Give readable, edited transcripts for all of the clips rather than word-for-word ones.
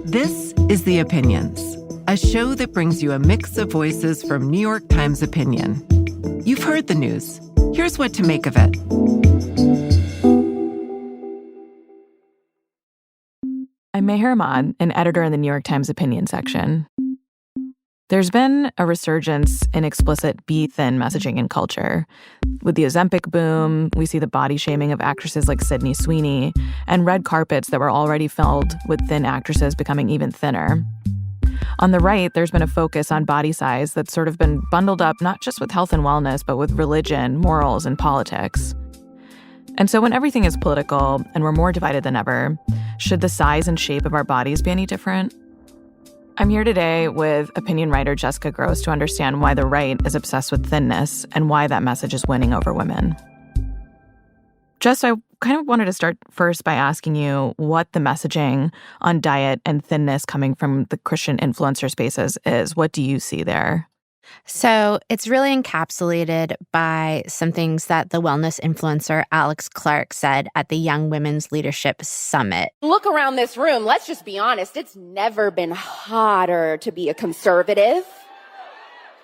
This is The Opinions, a show that brings you a mix of voices from New York Times Opinion. You've heard the news. Here's what to make of it. I'm Meher Ahmad, an editor in the New York Times Opinion section. There's been a resurgence in explicit be thin messaging in culture. With the Ozempic boom, we see the body shaming of actresses like Sydney Sweeney, and red carpets that were already filled with thin actresses becoming even thinner. On the right, there's been a focus on body size that's sort of been bundled up not just with health and wellness, but with religion, morals, and politics. And so when everything is political and we're more divided than ever, should the size and shape of our bodies be any different? I'm here today with opinion writer Jessica Gross to understand why the right is obsessed with thinness and why that message is winning over women. Jess, I kind of wanted to start first by asking you what the messaging on diet and thinness coming from the Christian influencer spaces is. What do you see there? So it's really encapsulated by some things that the wellness influencer Alex Clark said at the Young Women's Leadership Summit. Look around this room. Let's just be honest. It's never been hotter to be a conservative.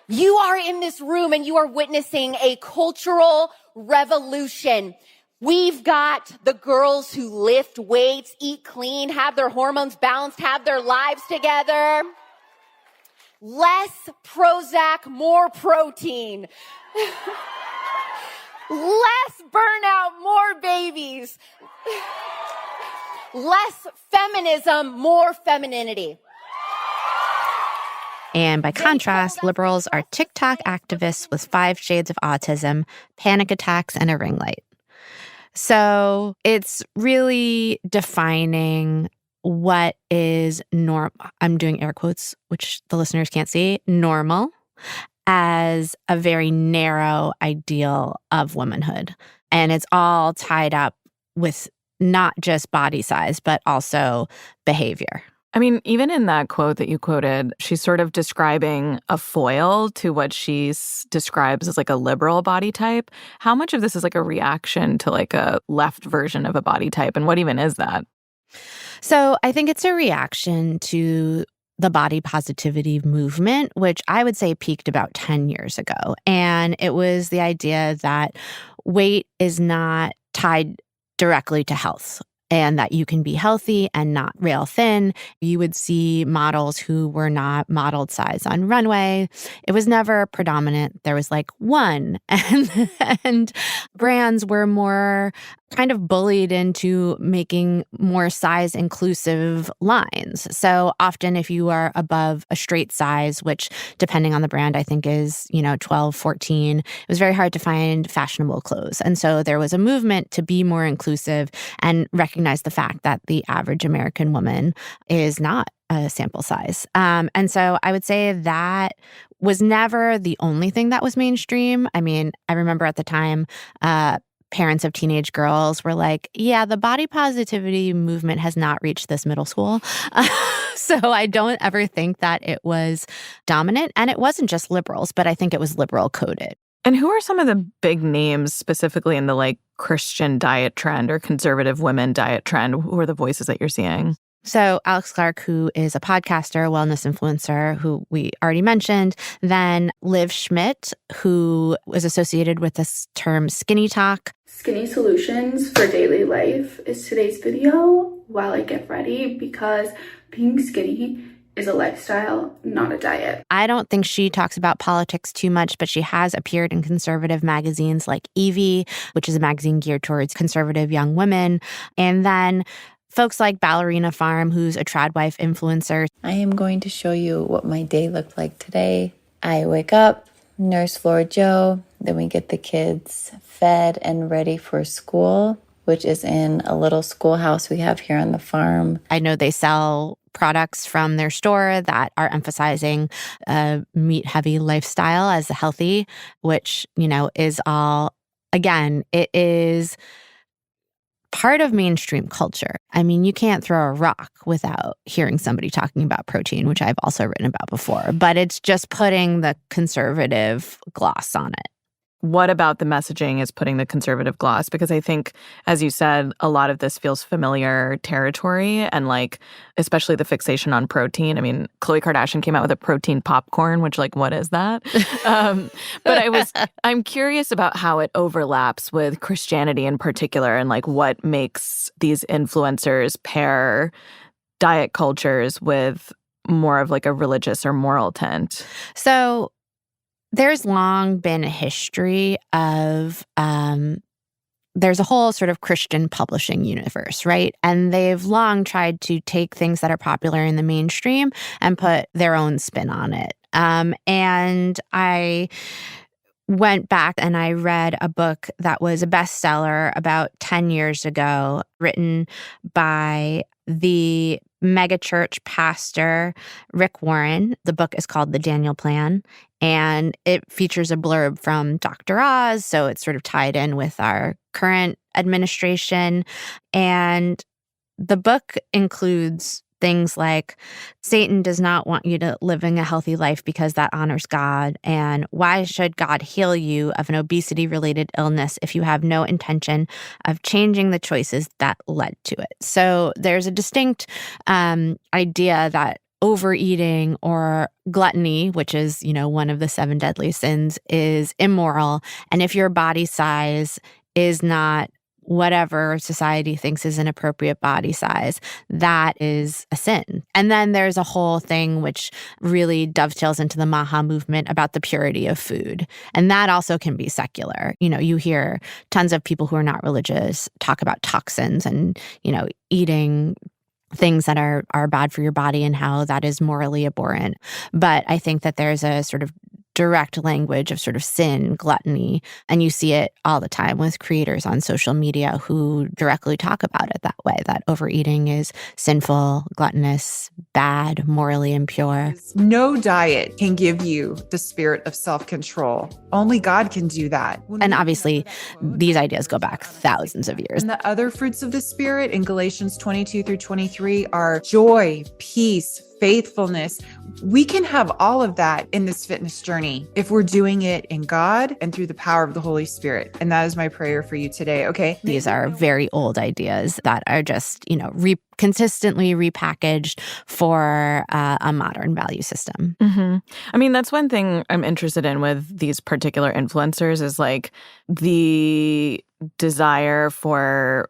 You are in this room and you are witnessing a cultural revolution. We've got the girls who lift weights, eat clean, have their hormones balanced, have their lives together. Less Prozac, more protein. Less burnout, more babies. Less feminism, more femininity. And by contrast, liberals are TikTok activists with 5 shades of autism, panic attacks, and a ring light. So it's really defining what is normal. I'm doing air quotes, which the listeners can't see, normal, as a very narrow ideal of womanhood. And it's all tied up with not just body size, but also behavior. I mean, even in that quote that you quoted, she's sort of describing a foil to what she describes as like a liberal body type. How much of this is like a reaction to like a left version of a body type? And what even is that? So I think it's a reaction to the body positivity movement, which I would say peaked about 10 years ago. And it was the idea that weight is not tied directly to health, and that you can be healthy and not rail thin. You would see models who were not modeled size on runway. It was never predominant. There was like one. And brands were more kind of bullied into making more size-inclusive lines. So often if you are above a straight size, which depending on the brand, I think is, 12, 14, it was very hard to find fashionable clothes. And so there was a movement to be more inclusive and recognize the fact that the average American woman is not a sample size. And so I would say that was never the only thing that was mainstream. I mean, I remember at the time, parents of teenage girls were like, yeah, the body positivity movement has not reached this middle school. So I don't ever think that it was dominant. And it wasn't just liberals, but I think it was liberal coded. And who are some of the big names specifically in the like Christian diet trend or conservative women diet trend? Who are the voices that you're seeing? So Alex Clark, who is a podcaster, a wellness influencer, who we already mentioned. Then Liv Schmidt, who was associated with this term skinny talk. Skinny solutions for daily life is today's video while I get ready, because being skinny is a lifestyle, not a diet. I don't think she talks about politics too much, but she has appeared in conservative magazines like Evie, which is a magazine geared towards conservative young women. And then folks like Ballerina Farm, who's a trad wife influencer. I am going to show you what my day looked like today. I wake up, nurse Flora Joe, then we get the kids fed and ready for school, which is in a little schoolhouse we have here on the farm. I know they sell products from their store that are emphasizing a meat-heavy lifestyle as healthy, which, is all, again, it is part of mainstream culture. I mean, you can't throw a rock without hearing somebody talking about protein, which I've also written about before, but it's just putting the conservative gloss on it. what about the messaging is putting the conservative gloss? Because I think, as you said, a lot of this feels familiar territory, and like, especially the fixation on protein. I mean, Khloe Kardashian came out with a protein popcorn, which, like, what is that? But I'm curious about how it overlaps with Christianity in particular, and like what makes these influencers pair diet cultures with more of like a religious or moral tint. So there's long been a history of, there's a whole sort of Christian publishing universe, right? And they've long tried to take things that are popular in the mainstream and put their own spin on it. And I went back and I read a book that was a bestseller about 10 years ago, written by the megachurch pastor Rick Warren. The book is called The Daniel Plan, and it features a blurb from Dr. Oz, so it's sort of tied in with our current administration. And the book includes things like Satan does not want you to living a healthy life because that honors God, and why should God heal you of an obesity-related illness if you have no intention of changing the choices that led to it. So there's a distinct idea that overeating or gluttony, which is, one of the 7 deadly sins, is immoral, and if your body size is not whatever society thinks is an appropriate body size, that is a sin. And then there's a whole thing which really dovetails into the Maha movement about the purity of food. And that also can be secular. You hear tons of people who are not religious talk about toxins and, eating things that are bad for your body and how that is morally abhorrent. But I think that there's a sort of direct language of sort of sin, gluttony, and you see it all the time with creators on social media who directly talk about it that way, that overeating is sinful, gluttonous, bad, morally impure. No diet can give you the spirit of self-control. Only God can do that. And obviously, these ideas go back thousands of years. And the other fruits of the Spirit in Galatians 22 through 23 are joy, peace, faithfulness. We can have all of that in this fitness journey if we're doing it in God and through the power of the Holy Spirit. And that is my prayer for you today, okay? These are very old ideas that are just, consistently repackaged for a modern value system. Mm-hmm. I mean, that's one thing I'm interested in with these particular influencers is like the desire for,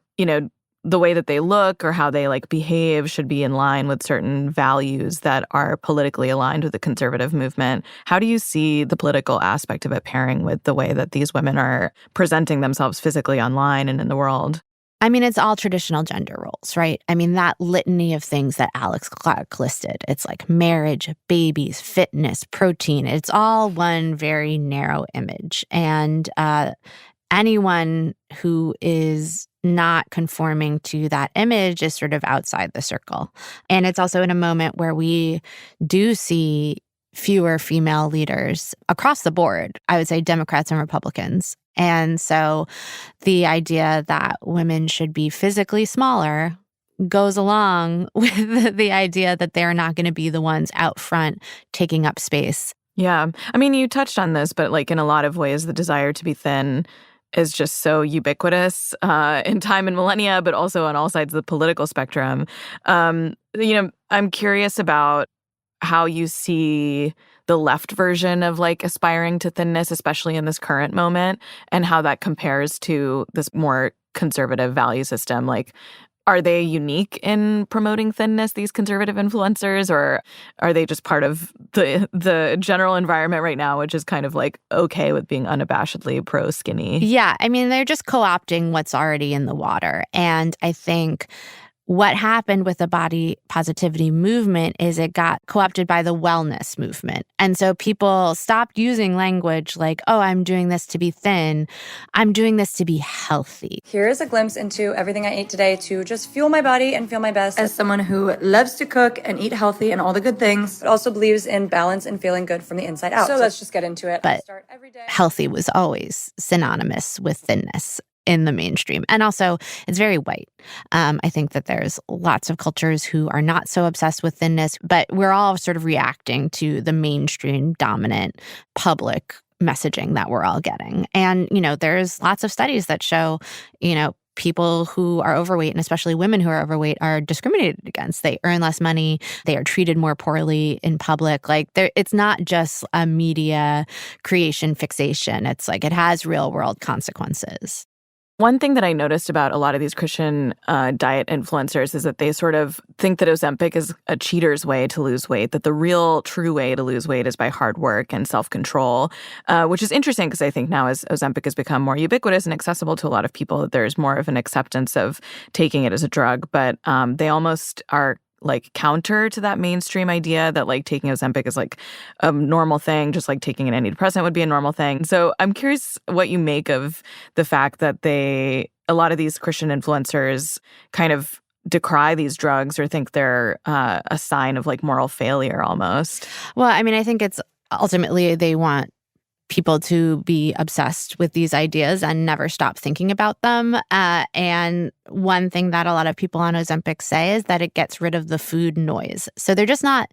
the way that they look or how they like behave should be in line with certain values that are politically aligned with the conservative movement. How do you see the political aspect of it pairing with the way that these women are presenting themselves physically online and in the world? I mean, it's all traditional gender roles, right? I mean, that litany of things that Alex Clark listed, it's like marriage, babies, fitness, protein. It's all one very narrow image. And anyone who is not conforming to that image is sort of outside the circle. And it's also in a moment where we do see fewer female leaders across the board, I would say Democrats and Republicans. And so the idea that women should be physically smaller goes along with the idea that they're not going to be the ones out front taking up space. Yeah. I mean, you touched on this, but like in a lot of ways, the desire to be thin is just so ubiquitous in time and millennia, but also on all sides of the political spectrum. I'm curious about how you see the left version of like aspiring to thinness, especially in this current moment, and how that compares to this more conservative value system. Like, are they unique in promoting thinness, these conservative influencers, or are they just part of the general environment right now, which is kind of like okay with being unabashedly pro-skinny? Yeah, I mean, they're just co-opting what's already in the water. And I think what happened with the body positivity movement is it got co-opted by the wellness movement. And so people stopped using language like, oh, I'm doing this to be thin. I'm doing this to be healthy. Here is a glimpse into everything I ate today to just fuel my body and feel my best as someone who loves to cook and eat healthy and all the good things, but also believes in balance and feeling good from the inside out. So let's just get into it. But healthy was always synonymous with thinness in the mainstream. And also, it's very white. I think that there's lots of cultures who are not so obsessed with thinness, but we're all sort of reacting to the mainstream dominant public messaging that we're all getting. And, there's lots of studies that show, people who are overweight, and especially women who are overweight, are discriminated against. They earn less money. They are treated more poorly in public. It's not just a media creation fixation. It's it has real world consequences. One thing that I noticed about a lot of these Christian diet influencers is that they sort of think that Ozempic is a cheater's way to lose weight, that the real true way to lose weight is by hard work and self-control, which is interesting because I think now as Ozempic has become more ubiquitous and accessible to a lot of people, there's more of an acceptance of taking it as a drug. But they almost are counter to that mainstream idea that taking Ozempic is a normal thing, just like taking an antidepressant would be a normal thing. So I'm curious what you make of the fact that a lot of these Christian influencers kind of decry these drugs or think they're a sign of moral failure almost. Well, I mean, I think it's ultimately they want people to be obsessed with these ideas and never stop thinking about them. And one thing that a lot of people on Ozempic say is that it gets rid of the food noise. So they're just not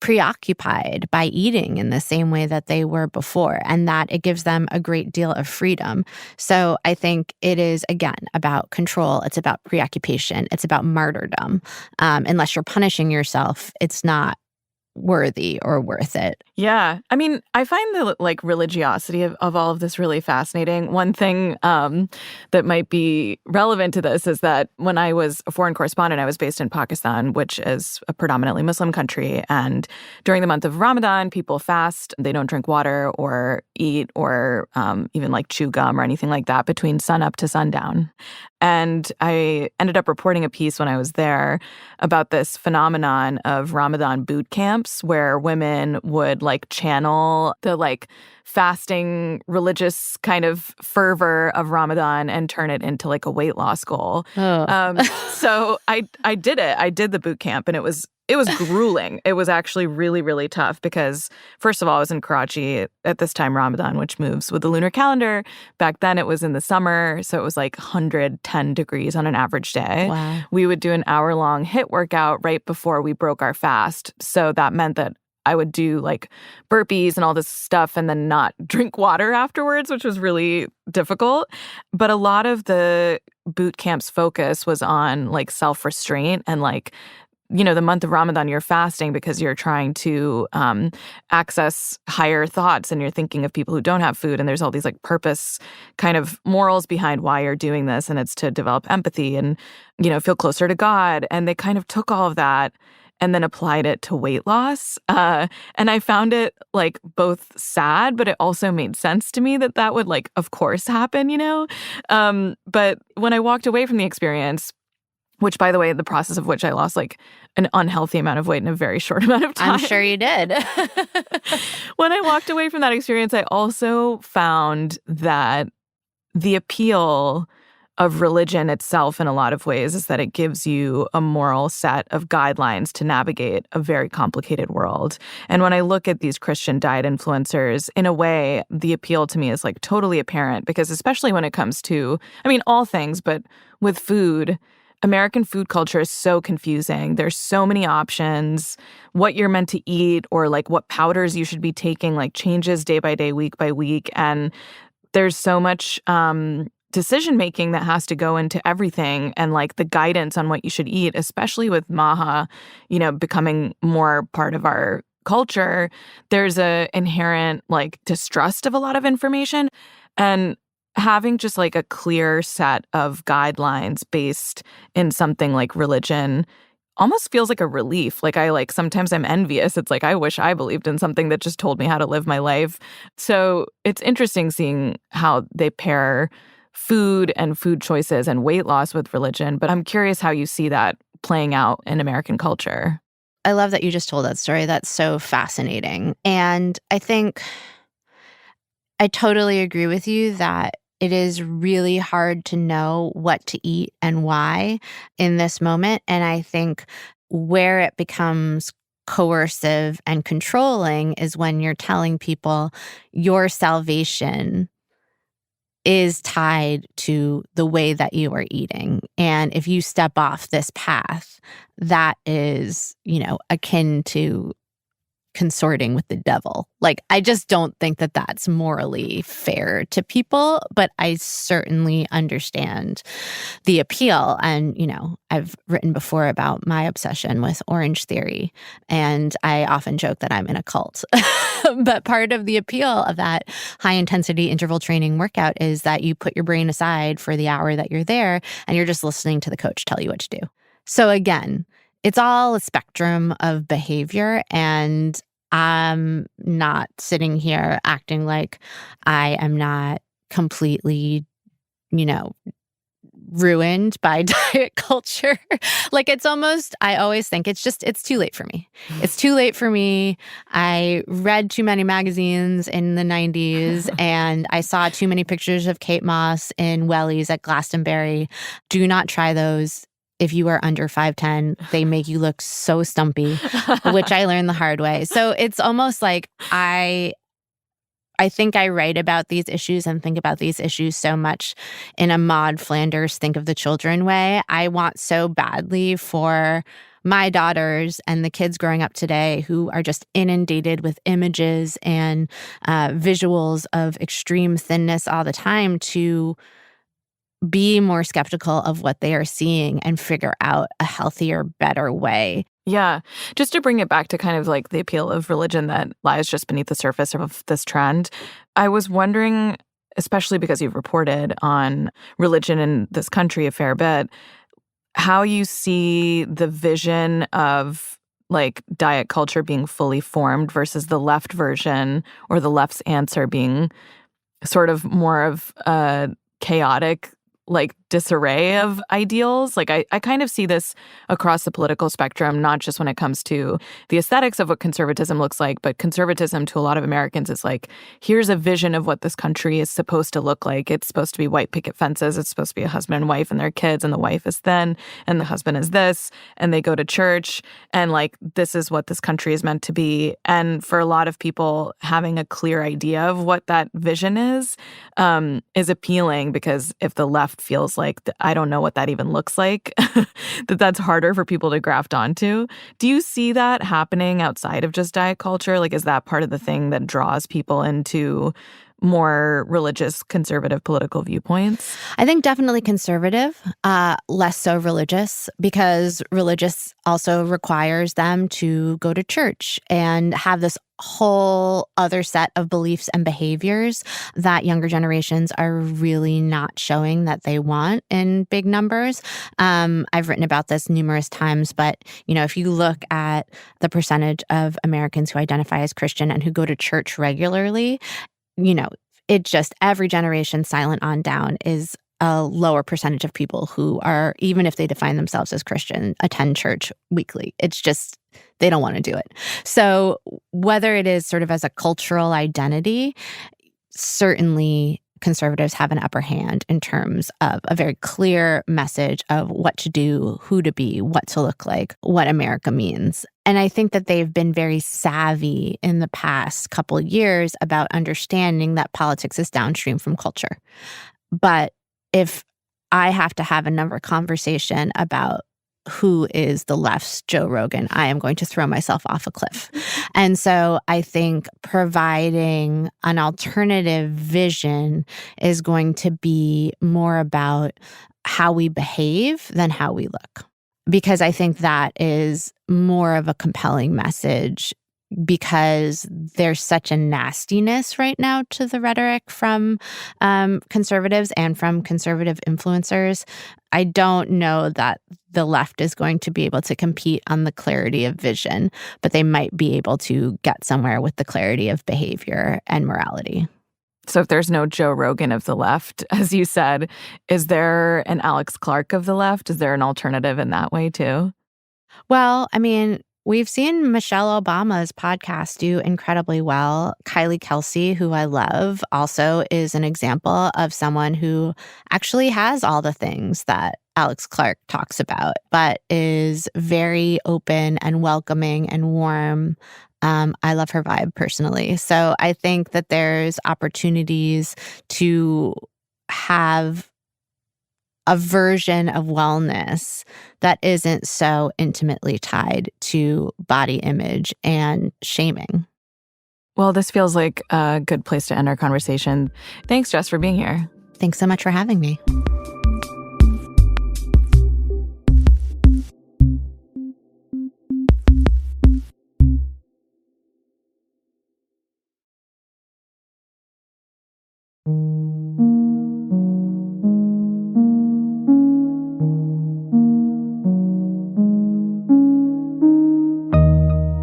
preoccupied by eating in the same way that they were before, and that it gives them a great deal of freedom. So I think it is, again, about control. It's about preoccupation. It's about martyrdom. Unless you're punishing yourself, it's not worthy or worth it. Yeah. I mean, I find the religiosity of all of this really fascinating. One thing that might be relevant to this is that when I was a foreign correspondent, I was based in Pakistan, which is a predominantly Muslim country. And during the month of Ramadan, people fast. They don't drink water or eat or even chew gum or anything like that between sunup to sundown. And I ended up reporting a piece when I was there about this phenomenon of Ramadan boot camps where women would channel the fasting religious kind of fervor of Ramadan and turn it into a weight loss goal. Oh. So I did it. I did the boot camp, and it was grueling. It was actually really, really tough because, first of all, I was in Karachi at this time, Ramadan, which moves with the lunar calendar. Back then, it was in the summer, so it was 110 degrees on an average day. Wow. We would do an hour-long HIIT workout right before we broke our fast. So that meant that I would do burpees and all this stuff and then not drink water afterwards, which was really difficult. But a lot of the boot camp's focus was on self-restraint and the month of Ramadan, you're fasting because you're trying to access higher thoughts and you're thinking of people who don't have food. And there's all these purpose kind of morals behind why you're doing this. And it's to develop empathy and, feel closer to God. And they kind of took all of that and then applied it to weight loss. And I found it both sad, but it also made sense to me that would of course happen, But when I walked away from the experience, which, by the way, the process of which I lost an unhealthy amount of weight in a very short amount of time. I'm sure you did. When I walked away from that experience, I also found that the appeal of religion itself in a lot of ways is that it gives you a moral set of guidelines to navigate a very complicated world. And when I look at these Christian diet influencers, in a way, the appeal to me is totally apparent because especially when it comes to, all things, but with food, American food culture is so confusing. There's so many options. What you're meant to eat or what powders you should be taking changes day by day, week by week. And there's so much decision-making that has to go into everything and the guidance on what you should eat, especially with maha, becoming more part of our culture. There's a inherent distrust of a lot of information. And having just a clear set of guidelines based in something like religion almost feels like a relief. Sometimes I'm envious. It's I wish I believed in something that just told me how to live my life. So it's interesting seeing how they pair food and food choices and weight loss with religion. But I'm curious how you see that playing out in American culture. I love that you just told that story. That's so fascinating. And I think I totally agree with you that it is really hard to know what to eat and why in this moment. And I think where it becomes coercive and controlling is when you're telling people your salvation is tied to the way that you are eating. And if you step off this path, that is, akin to consorting with the devil. Like, I just don't think that that's morally fair to people, but I certainly understand the appeal. And, I've written before about my obsession with Orange Theory, and I often joke that I'm in a cult. But part of the appeal of that high-intensity interval training workout is that you put your brain aside for the hour that you're there, and you're just listening to the coach tell you what to do. So again, it's all a spectrum of behavior, and I'm not sitting here acting like I am not completely, ruined by diet culture. Like, it's almost, I always think it's too late for me. It's too late for me. I read too many magazines in the 90s and I saw too many pictures of Kate Moss in wellies at Glastonbury. Do not try those. If you are under 5'10", they make you look so stumpy, which I learned the hard way. So it's almost like I think I write about these issues and think about these issues so much in a Maud Flanders think of the children way. I want so badly for my daughters and the kids growing up today who are just inundated with images and visuals of extreme thinness all the time to be more skeptical of what they are seeing and figure out a healthier, better way. Yeah. Just to bring it back to kind of like the appeal of religion that lies just beneath the surface of this trend, I was wondering, especially because you've reported on religion in this country a fair bit, how you see the vision of like diet culture being fully formed versus the left version or the left's answer being sort of more of a chaotic like disarray of ideals. Like I kind of see this across the political spectrum, not just when it comes to the aesthetics of what conservatism looks like, but conservatism to a lot of Americans is like, here's a vision of what this country is supposed to look like. It's supposed to be white picket fences. It's supposed to be a husband and wife and their kids, and the wife is thin and the husband is this, and they go to church, and like, this is what this country is meant to be. And for a lot of people, having a clear idea of what that vision is appealing, because if the left feels like I don't know what that even looks like, that's harder for people to graft onto. Do you see that happening outside of just diet culture? Like, is that part of the thing that draws people into more religious, conservative political viewpoints? I think definitely conservative, less so religious, because religious also requires them to go to church and have this whole other set of beliefs and behaviors that younger generations are really not showing that they want in big numbers. I've written about this numerous times, but if you look at the percentage of Americans who identify as Christian and who go to church regularly, it just every generation silent on down is a lower percentage of people who are, even if they define themselves as Christian, attend church weekly. It's just, they don't want to do it. So whether it is sort of as a cultural identity, certainly conservatives have an upper hand in terms of a very clear message of what to do, who to be, what to look like, what America means. And I think that they've been very savvy in the past couple of years about understanding that politics is downstream from culture. But if I have to have another conversation about who is the left's Joe Rogan, I am going to throw myself off a cliff. And so I think providing an alternative vision is going to be more about how we behave than how we look. Because I think that is more of a compelling message, because there's such a nastiness right now to the rhetoric from conservatives and from conservative influencers. I don't know that the left is going to be able to compete on the clarity of vision, but they might be able to get somewhere with the clarity of behavior and morality. So if there's no Joe Rogan of the left, as you said, is there an Alex Clark of the left? Is there an alternative in that way too? Well, I mean, we've seen Michelle Obama's podcast do incredibly well. Kylie Kelsey, who I love, also is an example of someone who actually has all the things that Alex Clark talks about, but is very open and welcoming and warm. I love her vibe personally. So I think that there's opportunities to have a version of wellness that isn't so intimately tied to body image and shaming. Well, this feels like a good place to end our conversation. Thanks, Jess, for being here. Thanks so much for having me.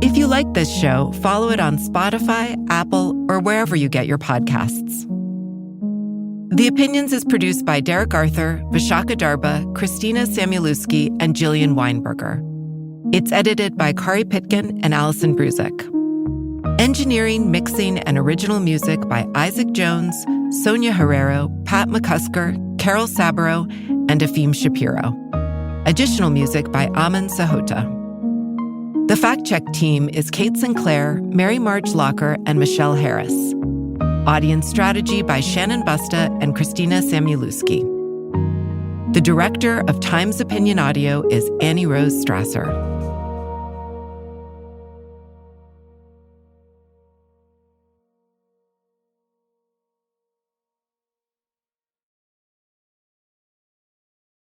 If you like this show, follow it on Spotify, Apple, or wherever you get your podcasts. The Opinions is produced by Derek Arthur, Vishaka Darba, Christina Samuelewski, and Jillian Weinberger. It's edited by Kari Pitkin and Allison Bruzik. Engineering, mixing, and original music by Isaac Jones, Sonia Herrero, Pat McCusker, Carol Saburo, and Afim Shapiro. Additional music by Aman Sahota. The fact-check team is Kate Sinclair, Mary Marge Locker, and Michelle Harris. Audience strategy by Shannon Busta and Christina Samuelewski. The director of Times Opinion Audio is Annie Rose Strasser.